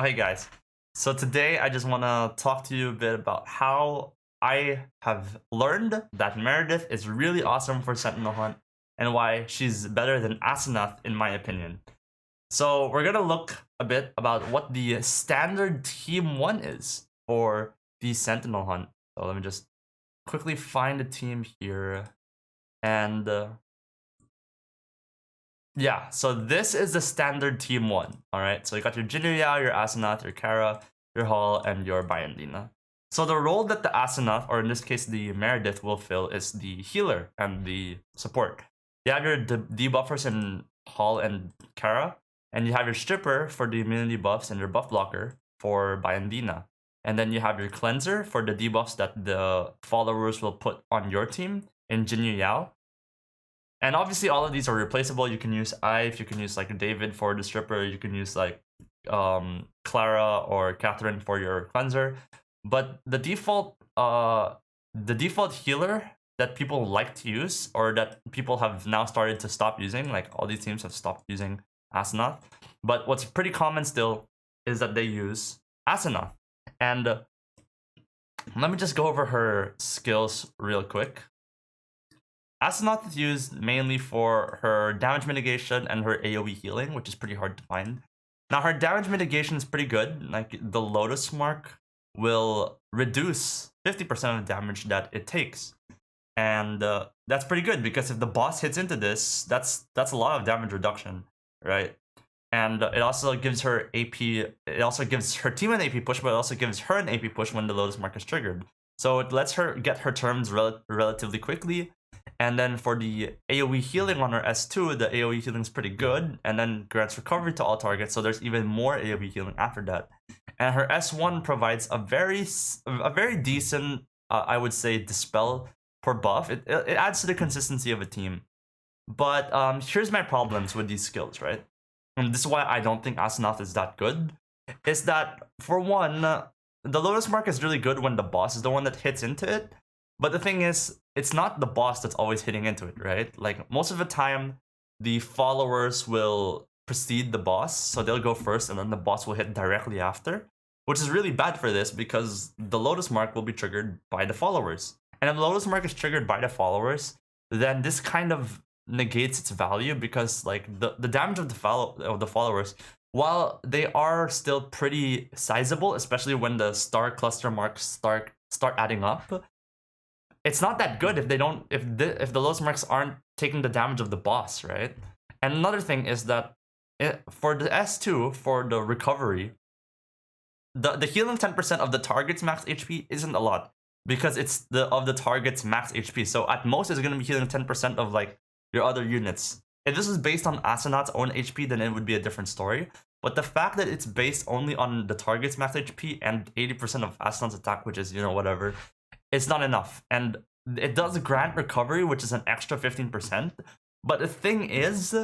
Hey guys, so today I just want to talk to you a bit about how I have learned that Meredith is really awesome for Sentinel Hunt and why she's better than Asenath in my opinion. So we're going to look a bit about what the standard team 1 is for the Sentinel Hunt. So let me just quickly find a team here and yeah, so this is the standard team 1, alright? So you got your Jinyu, your Asenath, your Kara, your Hall, and your Bayandina. So the role that the Asenath, or in this case the Meredith, will fill is the healer and the support. You have your debuffers in Hall and Kara, and you have your stripper for the immunity buffs and your buff blocker for Bayandina. And then you have your cleanser for the debuffs that the followers will put on your team in Jinyu Yao. And obviously all of these are replaceable. You can use Ive, you can use like David for the stripper, you can use like Clara or Catherine for your cleanser. But the default healer that people like to use, or that people have now started to stop using, like all these teams have stopped using Asenath. But what's pretty common still is that they use Asenath. And let me just go over her skills real quick. Asenath is used mainly for her damage mitigation and her AoE healing, which is pretty hard to find. Now, her damage mitigation is pretty good. Like, the Lotus Mark will reduce 50% of the damage that it takes. And that's pretty good, because if the boss hits into this, that's a lot of damage reduction, right? And it also gives her AP, it also gives her team an AP push, but it also gives her an AP push when the Lotus Mark is triggered. So it lets her get her turns relatively quickly. And then for the AoE healing on her S2, the AoE healing is pretty good, and then grants recovery to all targets, so there's even more AoE healing after that. And her S1 provides a very decent, I would say, dispel per buff. It adds to the consistency of a team. But here's my problems with these skills, right? And this is why I don't think Asenath is that good. Is that, for one, the Lotus Mark is really good when the boss is the one that hits into it. But the thing is, it's not the boss that's always hitting into it, right? Like, most of the time, the followers will precede the boss, so they'll go first, and then the boss will hit directly after, which is really bad for this, because the Lotus Mark will be triggered by the followers. And if the Lotus Mark is triggered by the followers, then this kind of negates its value, because like the damage of the followers, while they are still pretty sizable, especially when the star cluster marks start adding up, it's not that good if they don't, if the Lotus Marks aren't taking the damage of the boss, right? And another thing is that for the S2, for the recovery, the healing 10% of the target's max HP isn't a lot, because it's of the target's max HP. So at most, it's going to be healing 10% of like your other units. If this is based on Asenath's own HP, then it would be a different story. But the fact that it's based only on the target's max HP and 80% of Asenath's attack, which is, you know, whatever, it's not enough. And it does grant recovery, which is an extra 15%. But the thing is,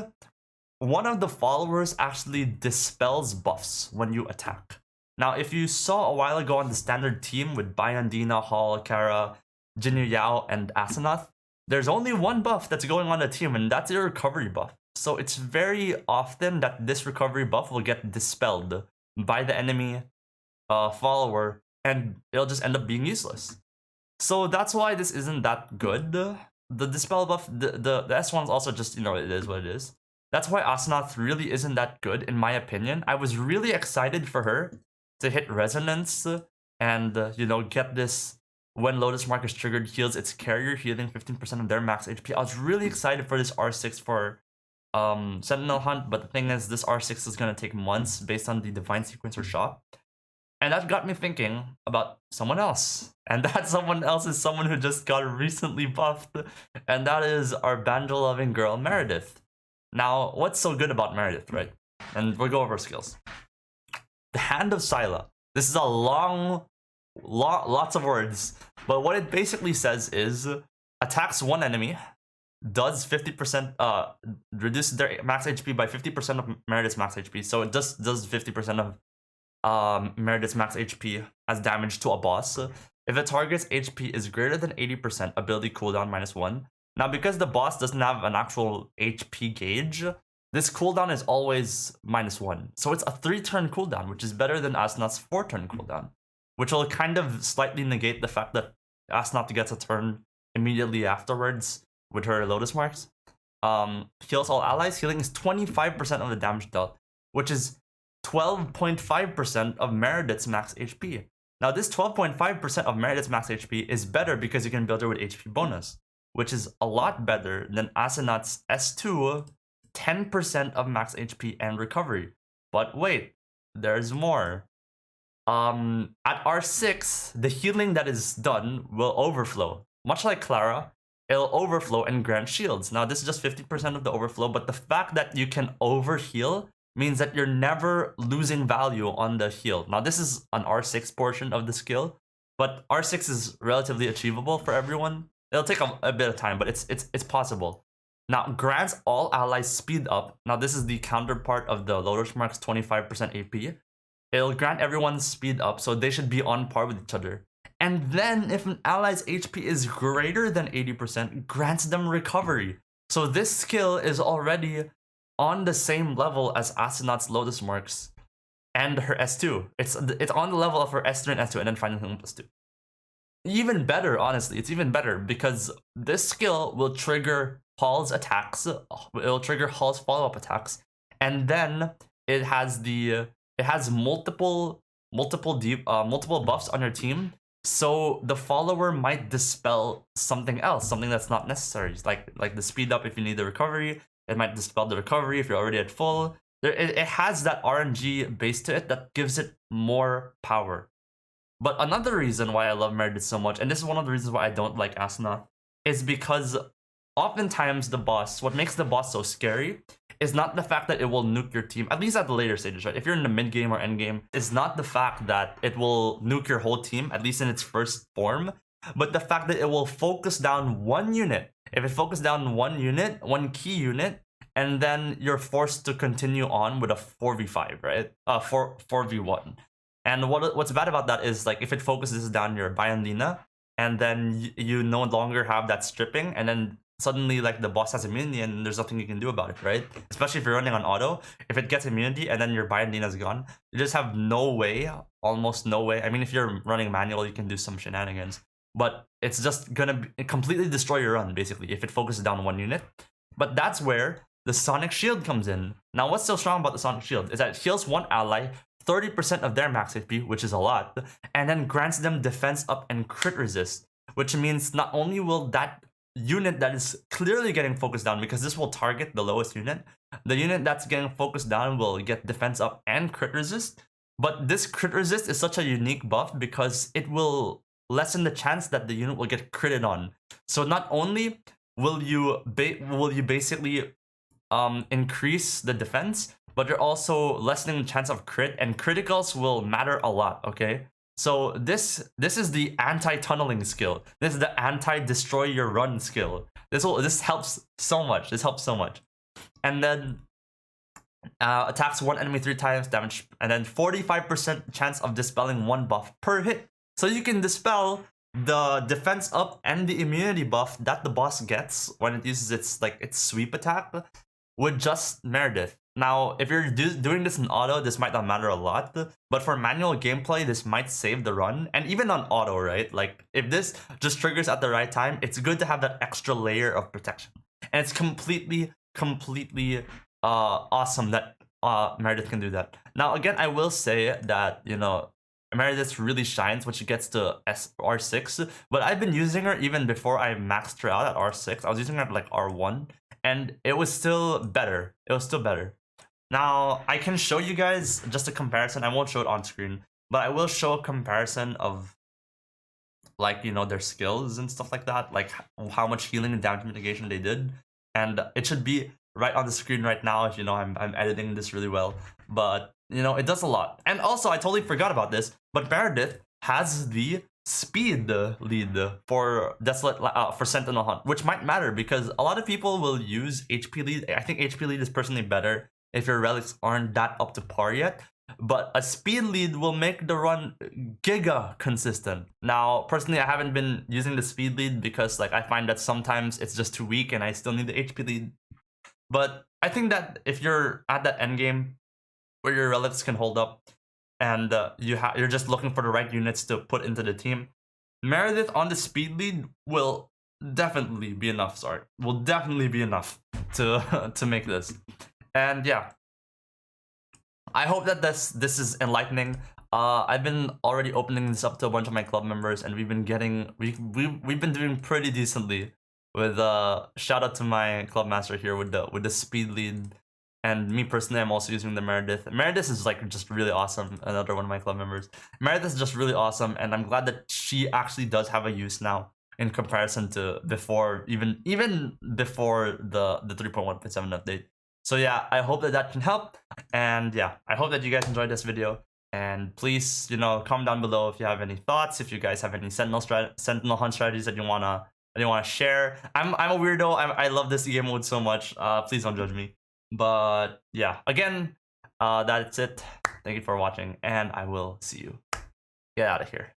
one of the followers actually dispels buffs when you attack. Now, if you saw a while ago on the standard team with Bayandina, Hall, Kara, Jinyu Yao, and Asenath, there's only one buff that's going on the team, and that's your recovery buff. So it's very often that this recovery buff will get dispelled by the enemy follower, and it'll just end up being useless. So that's why this isn't that good. The dispel buff, the S1's also just, you know, it is what it is. That's why Asenath really isn't that good, in my opinion. I was really excited for her to hit Resonance and, you know, get this, when Lotus Mark is triggered, heals its carrier, healing 15% of their max HP. I was really excited for this R6 for Sentinel Hunt, but the thing is, this R6 is going to take months based on the Divine Sequencer shop. And that got me thinking about someone else. And that someone else is someone who just got recently buffed. And that is our banjo-loving girl, Meredith. Now, what's so good about Meredith, right? And we'll go over her skills. The Hand of Scylla. This is a lots of words. But what it basically says is, attacks one enemy, does 50%, reduces their max HP by 50% of Meredith's max HP. So it just does 50% of Meredith's max HP as damage to a boss. If a target's HP is greater than 80%, ability cooldown -1. Now, because the boss doesn't have an actual HP gauge, this cooldown is always -1. So it's a 3-turn cooldown, which is better than Asenath's 4-turn cooldown, which will kind of slightly negate the fact that Asenath gets a turn immediately afterwards with her Lotus Marks. Heals all allies. Healing is 25% of the damage dealt, which is 12.5% of Meredith's max HP. Now, this 12.5% of Meredith's max HP is better because you can build her with HP bonus, which is a lot better than Asenath's S2, 10% of max HP and recovery. But wait, there's more. At R6, the healing that is done will overflow. Much like Clara, it'll overflow and grant shields. Now, this is just 50% of the overflow, but the fact that you can overheal means that you're never losing value on the heal. Now, this is an R6 portion of the skill, but R6 is relatively achievable for everyone. It'll take a bit of time, but it's possible. Now, grants all allies speed up. Now, this is the counterpart of the Lotus Mark's 25% AP. It'll grant everyone speed up, so they should be on par with each other. And then, if an ally's HP is greater than 80%, grants them recovery. So this skill is already on the same level as Asenath's Lotus Marks and her S2. It's on the level of her S3 and S2, and then Final Healing +2. Even better, honestly, it's even better because this skill will trigger Hall's attacks. It'll trigger Hall's follow-up attacks, and then it has multiple buffs on your team. So the follower might dispel something else, something that's not necessary, like the speed up if you need the recovery. It might dispel the recovery if you're already at full. It has that RNG base to it that gives it more power. But another reason why I love Meredith so much, and this is one of the reasons why I don't like Asenath, is because oftentimes what makes the boss so scary is not the fact that it will nuke your team, at least at the later stages, right? If you're in the mid game or end game, it's not the fact that it will nuke your whole team, at least in its first form, but the fact that it will focus down one unit. If it focuses down one unit, one key unit, and then you're forced to continue on with a 4v5, right? 4v1. And what's bad about that is, like, if it focuses down your Bayandina, and then you no longer have that stripping, and then suddenly, like, the boss has immunity and there's nothing you can do about it, right? Especially if you're running on auto. If it gets immunity and then your Bayandina is gone, you just have no way, almost no way. I mean, if you're running manual, you can do some shenanigans, but it's just gonna completely destroy your run, basically, if it focuses down one unit. But that's where the Sonic Shield comes in. Now, what's so strong about the Sonic Shield is that it heals one ally 30% of their max HP, which is a lot, and then grants them defense up and crit resist, which means not only will that unit that is clearly getting focused down, because this will target the lowest unit, the unit that's getting focused down will get defense up and crit resist, but this crit resist is such a unique buff because it will lessen the chance that the unit will get critted on. So not only will you basically increase the defense, but you're also lessening the chance of crit, and criticals will matter a lot, okay? So this is the anti-tunneling skill. This is the anti-destroy your run skill. This helps so much. This helps so much. And then attacks one enemy 3 times, damage, and then 45% chance of dispelling one buff per hit. So you can dispel the defense up and the immunity buff that the boss gets when it uses its sweep attack with just Meredith. Now, if you're doing this in auto, this might not matter a lot, but for manual gameplay, this might save the run. And even on auto, right? Like, if this just triggers at the right time, it's good to have that extra layer of protection. And it's completely awesome that Meredith can do that. Now, again, I will say that, you know, Meredith really shines when she gets to R6, but I've been using her even before I maxed her out at R6. I was using her at like R1, and it was still better. It was still better. Now, I can show you guys just a comparison. I won't show it on screen, but I will show a comparison of, like, you know, their skills and stuff like that, like how much healing and damage mitigation they did. And it should be right on the screen right now if, you know, I'm editing this really well. But, you know, it does a lot. And also, I totally forgot about this, but Meredith has the speed lead for Dislyte, for Sentinel Hunt, which might matter because a lot of people will use HP lead. I think HP lead is personally better if your relics aren't that up to par yet, but a speed lead will make the run giga consistent. Now, personally, I haven't been using the speed lead because, like, I find that sometimes it's just too weak and I still need the HP lead. But I think that if you're at that end game where your relics can hold up, and you're just looking for the right units to put into the team, Meredith on the speed lead will definitely be enough. Will definitely be enough to to make this. And yeah, I hope that this is enlightening. I've been already opening this up to a bunch of my club members, and we've been doing pretty decently. With shout out to my club master here with the speed lead, and me personally, I'm also using the Meredith. Meredith is like just really awesome. Another one of my club members. Meredith is just really awesome, and I'm glad that she actually does have a use now in comparison to before, even before the 3.1.7 update. So yeah, I hope that that can help, and yeah, I hope that you guys enjoyed this video. And please, comment down below if you have any thoughts. If you guys have any Sentinel hunt strategies that you wanna share. I'm a weirdo. I love this game mode so much. Please don't judge me. But yeah, again, that's it. Thank you for watching, and I will see you. Get out of here.